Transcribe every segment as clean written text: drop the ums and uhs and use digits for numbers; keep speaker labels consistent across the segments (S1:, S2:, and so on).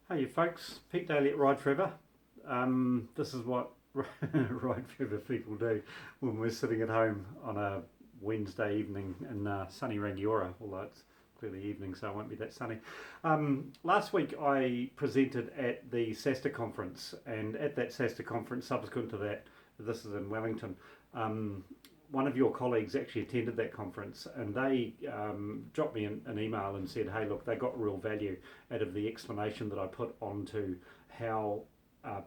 S1: Hey you folks, Pete Daly at Ride Forever. This is what Ride Forever people do when we're sitting at home on a Wednesday evening in sunny Rangiora, although it's clearly evening so it won't be that sunny. Last week I presented at the SASTA conference, and at that SASTA conference subsequent to that, this is in Wellington, one of your colleagues actually attended that conference, and they dropped me an email and said, hey look, they got real value out of the explanation that I put onto how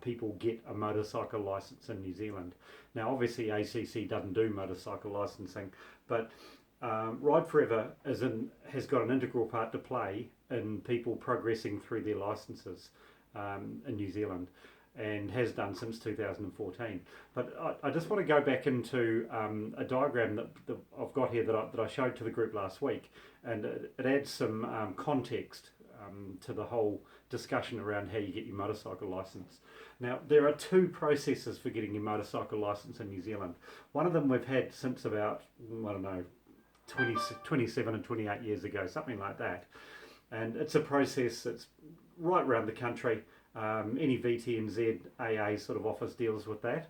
S1: people get a motorcycle license in New Zealand. Now obviously ACC doesn't do motorcycle licensing, but Ride Forever has got an integral part to play in people progressing through their licenses in New Zealand, and has done since 2014. But I just want to go back into a diagram that I've got here that I showed to the group last week, and it adds some context to the whole discussion around how you get your motorcycle license. Now, there are two processes for getting your motorcycle license in New Zealand. One of them we've had since about, I don't know, 27 and 28 years ago, something like that. And it's a process that's right around the country. Any VTNZ AA sort of office deals with that.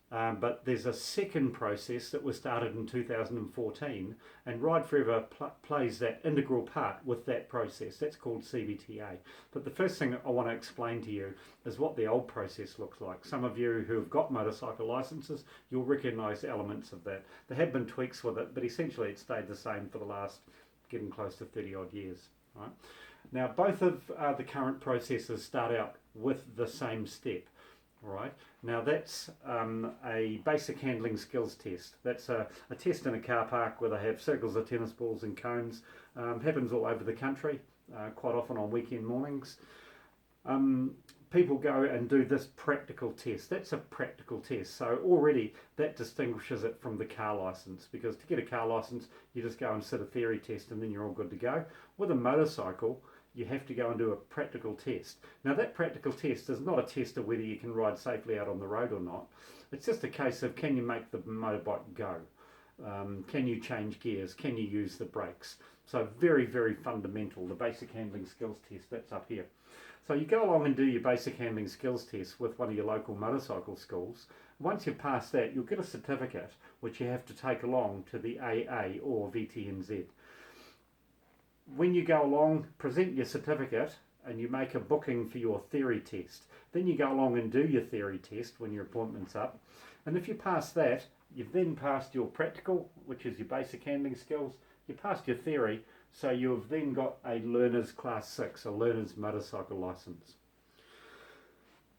S1: But there's a second process that was started in 2014, and Ride Forever plays that integral part with that process. That's called CBTA. But the first thing I want to explain to you is what the old process looks like. Some of you who have got motorcycle licenses, you'll recognise elements of that. There have been tweaks with it, but essentially it stayed the same for the last getting close to 30 odd years. Right? Now, both of the current processes start out with the same step. Right. Now that's a basic handling skills test. That's a test in a car park where they have circles of tennis balls and cones. Happens all over the country, quite often on weekend mornings. People go and do this practical test. That's a practical test. So already that distinguishes it from the car license, because to get a car license, you just go and sit a theory test and then you're all good to go. With a motorcycle, you have to go and do a practical test. Now that practical test is not a test of whether you can ride safely out on the road or not. It's just a case of, can you make the motorbike go? Can you change gears? Can you use the brakes? So very, very fundamental, the basic handling skills test, that's up here. So you go along and do your basic handling skills test with one of your local motorcycle schools. Once you pass that, you'll get a certificate which you have to take along to the AA or VTNZ. When you go along, present your certificate and you make a booking for your theory test. Then you go along and do your theory test when your appointment's up. And if you pass that, you've then passed your practical, which is your basic handling skills. You passed your theory, so you've then got a learner's class 6, a learner's motorcycle license.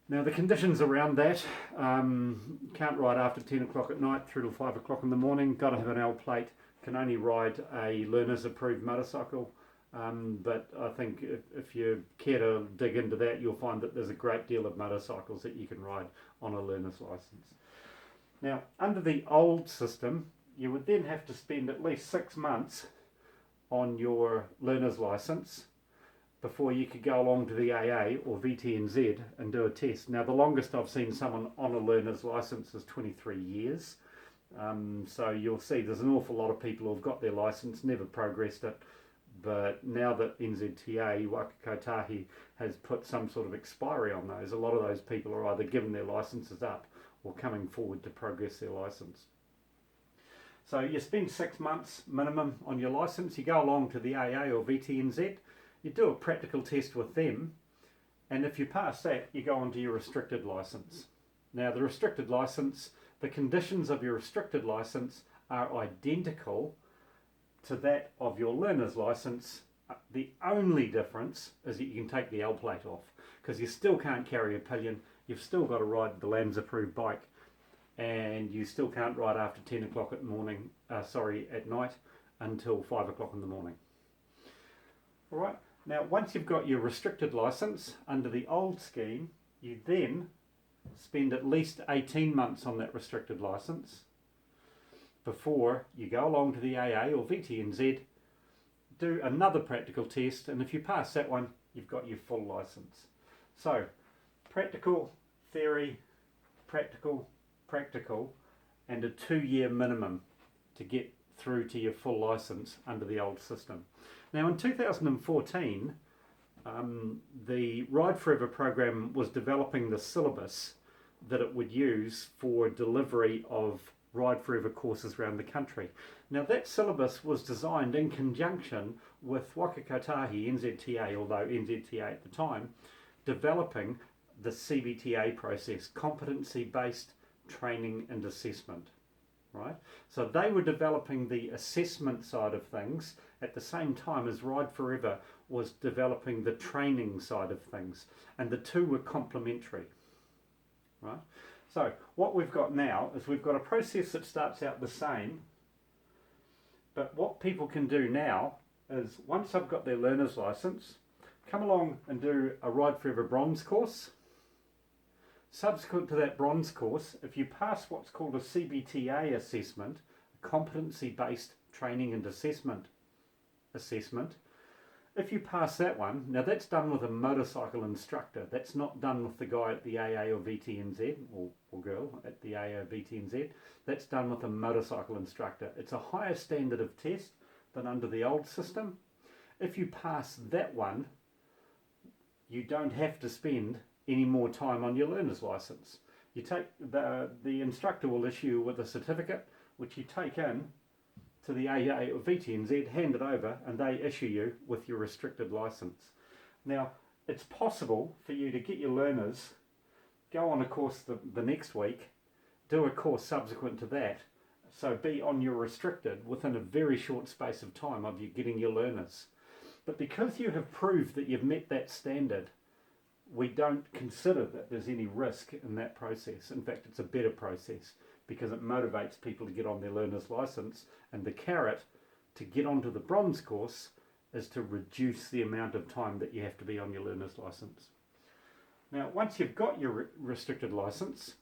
S1: Now the conditions around that, can't ride after 10 o'clock at night through to 5 o'clock in the morning, got to have an L plate, can only ride a learner's approved motorcycle. But I think if you care to dig into that, you'll find that there's a great deal of motorcycles that you can ride on a learner's license. Now, under the old system, you would then have to spend at least 6 months on your learner's license before you could go along to the AA or VTNZ and do a test. Now, the longest I've seen someone on a learner's license is 23 years. So you'll see there's an awful lot of people who've got their license, never progressed it, but now that NZTA, Waka Kotahi, has put some sort of expiry on those, a lot of those people are either giving their licenses up or coming forward to progress their license. So you spend 6 months minimum on your license, you go along to the AA or VTNZ, you do a practical test with them, and if you pass that, you go on to your restricted license. Now the restricted license, the conditions of your restricted license are identical to that of your learner's license. The only difference is that you can take the L plate off, because you still can't carry a pillion, you've still got to ride the LAMS approved bike, and you still can't ride after 10 o'clock at night until 5 o'clock in the morning. Alright, now once you've got your restricted license under the old scheme, you then spend at least 18 months on that restricted license before you go along to the AA or VTNZ, do another practical test, and if you pass that one, you've got your full license. So, practical, theory, practical, and a 2-year minimum to get through to your full license under the old system. Now in 2014, the Ride Forever program was developing the syllabus that it would use for delivery of Ride Forever courses around the country. Now that syllabus was designed in conjunction with Waka Kotahi NZTA, although NZTA at the time, developing the CBTA process, competency-based training and assessment, right? So they were developing the assessment side of things at the same time as Ride Forever was developing the training side of things, and the two were complementary, right? So what we've got now is we've got a process that starts out the same, but what people can do now is once I've got their learner's license, come along and do a Ride Forever Bronze course. Subsequent to that bronze course, if you pass what's called a CBTA assessment, a competency-based training and assessment, if you pass that one, now that's done with a motorcycle instructor. That's not done with the guy at the AA or VTNZ, or girl at the AA or VTNZ. That's done with a motorcycle instructor. It's a higher standard of test than under the old system. If you pass that one, you don't have to spend any more time on your learner's license. You take the instructor will issue you with a certificate which you take in to the AA or VTNZ, hand it over, and they issue you with your restricted license. Now, it's possible for you to get your learners, go on a course the next week, do a course subsequent to that, so be on your restricted within a very short space of time of you getting your learners. But because you have proved that you've met that standard, we don't consider that there's any risk in that process. In fact, it's a better process because it motivates people to get on their learner's license, and the carrot to get onto the bronze course is to reduce the amount of time that you have to be on your learner's license. Now, once you've got your restricted license,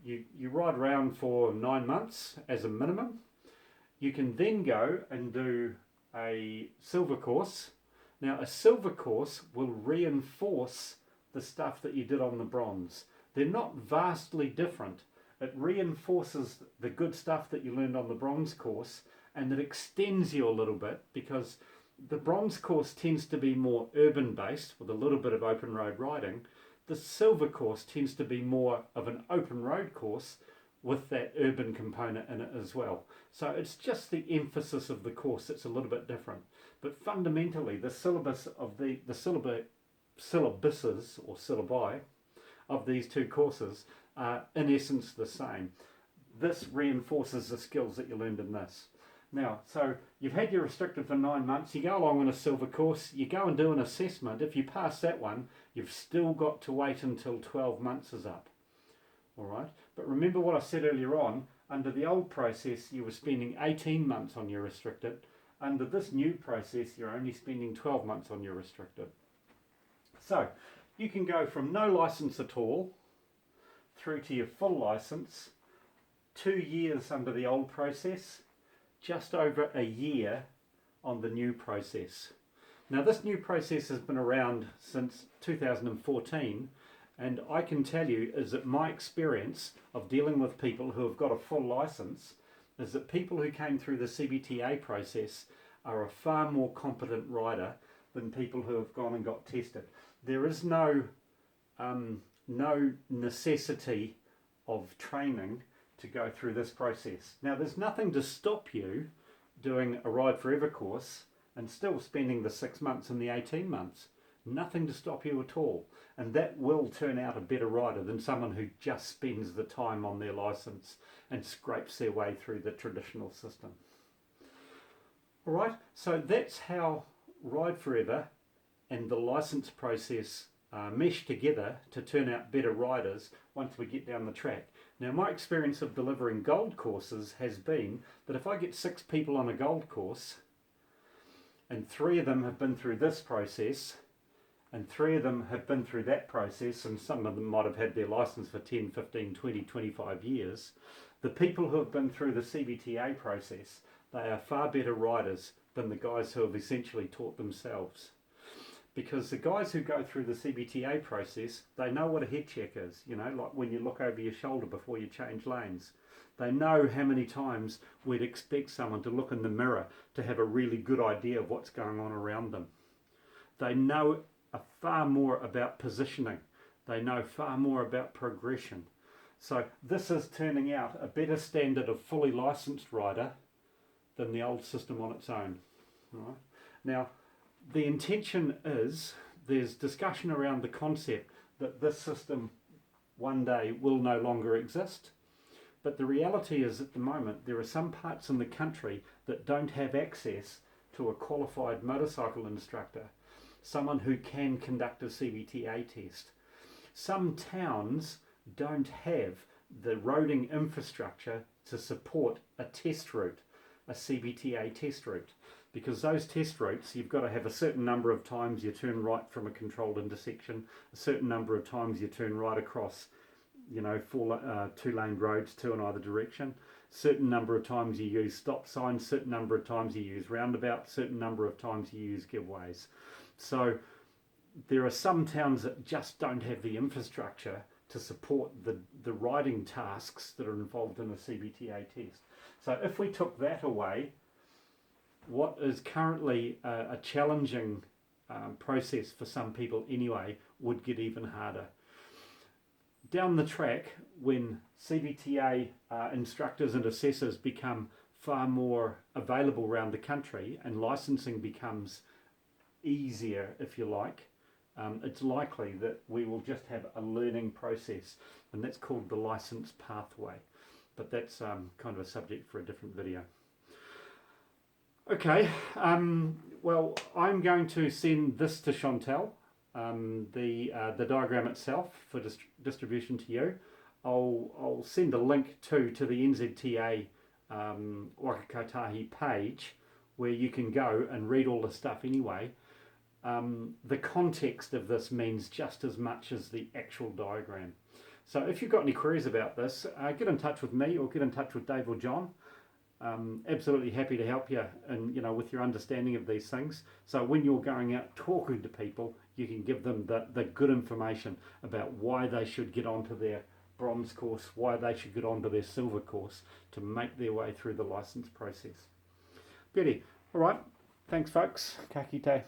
S1: you ride around for 9 months as a minimum. You can then go and do a silver course. Now, a silver course will reinforce the stuff that you did on the bronze. They're not vastly different. It reinforces the good stuff that you learned on the bronze course, and it extends you a little bit because the bronze course tends to be more urban based with a little bit of open road riding. The silver course tends to be more of an open road course with that urban component in it as well. So it's just the emphasis of the course that's a little bit different. But fundamentally, the syllabus of the syllabuses or syllabi of these two courses are in essence the same. This reinforces the skills that you learned in this. Now, so you've had your restricted for 9 months, you go along on a silver course, you go and do an assessment. If you pass that one, you've still got to wait until 12 months is up. All right, but remember what I said earlier on, under the old process you were spending 18 months on your restricted. Under this new process you're only spending 12 months on your restricted. So you can go from no license at all through to your full license, 2 years under the old process, just over a year on the new process. Now this new process has been around since 2014, and I can tell you is that my experience of dealing with people who have got a full license is that people who came through the CBTA process are a far more competent rider than people who have gone and got tested. There is no necessity of training to go through this process. Now there's nothing to stop you doing a Ride Forever course and still spending the 6 months and the 18 months. Nothing to stop you at all. And that will turn out a better rider than someone who just spends the time on their license and scrapes their way through the traditional system. Alright, so that's how Ride Forever and the license process mesh together to turn out better riders once we get down the track. Now my experience of delivering gold courses has been that if I get 6 people on a gold course and 3 of them have been through this process and 3 of them have been through that process, and some of them might have had their license for 10, 15, 20, 25 years, the people who have been through the CBTA process, they are far better riders than the guys who have essentially taught themselves. Because the guys who go through the CBTA process, they know what a head check is, you know, like when you look over your shoulder before you change lanes. They know how many times we'd expect someone to look in the mirror to have a really good idea of what's going on around them. They know a far more about positioning. They know far more about progression. So this is turning out a better standard of fully licensed rider than the old system on its own. Right? Now, the intention is, there's discussion around the concept that this system one day will no longer exist. But the reality is, at the moment, there are some parts in the country that don't have access to a qualified motorcycle instructor, someone who can conduct a CBTA test. Some towns don't have the roading infrastructure to support a test route, a CBTA test route, because those test routes, you've got to have a certain number of times you turn right from a controlled intersection, a certain number of times you turn right across, you know, two-lane roads, two in either direction. Certain number of times you use stop signs, certain number of times you use roundabouts, certain number of times you use giveaways. So there are some towns that just don't have the infrastructure to support the riding tasks that are involved in a CBTA test. So if we took that away, what is currently a challenging process for some people anyway would get even harder. Down the track, when CBTA instructors and assessors become far more available around the country and licensing becomes easier, if you like, it's likely that we will just have a learning process, and that's called the license pathway. But that's kind of a subject for a different video. Okay, well, I'm going to send this to Chantal, the diagram itself for distribution to you. I'll send a link to the NZTA Waka Kotahi page where you can go and read all the stuff anyway. The context of this means just as much as the actual diagram. So if you've got any queries about this, get in touch with me or get in touch with Dave or John. Absolutely happy to help you and with your understanding of these things. So when you're going out talking to people, you can give them the good information about why they should get onto their bronze course, why they should get onto their silver course to make their way through the license process. Beauty. All right. Thanks, folks. Ka kite.